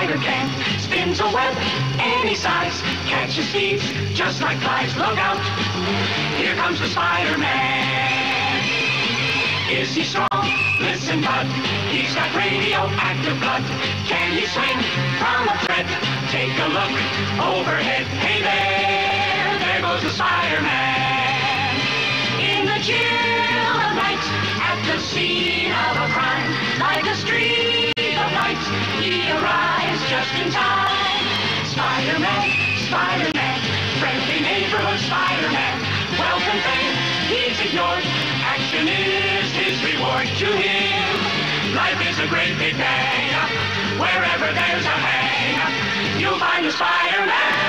spider can. Spins a web any size, catches thieves just like flies. Look out, here comes the Spider-Man. Is he strong? Listen, bud, he's got radioactive blood. Can he swing from a thread? Take a look overhead. Hey there goes the Spider-Man. In the chill of night, at the scene of a crime, like a streak of light, he arrives just in time. Spider-Man, Spider-Man, friendly neighborhood Spider-Man. Wealth and fame, he's ignored. Action is his reward. To him, life is a great big bang. Wherever there's a hang, you'll find the Spider-Man.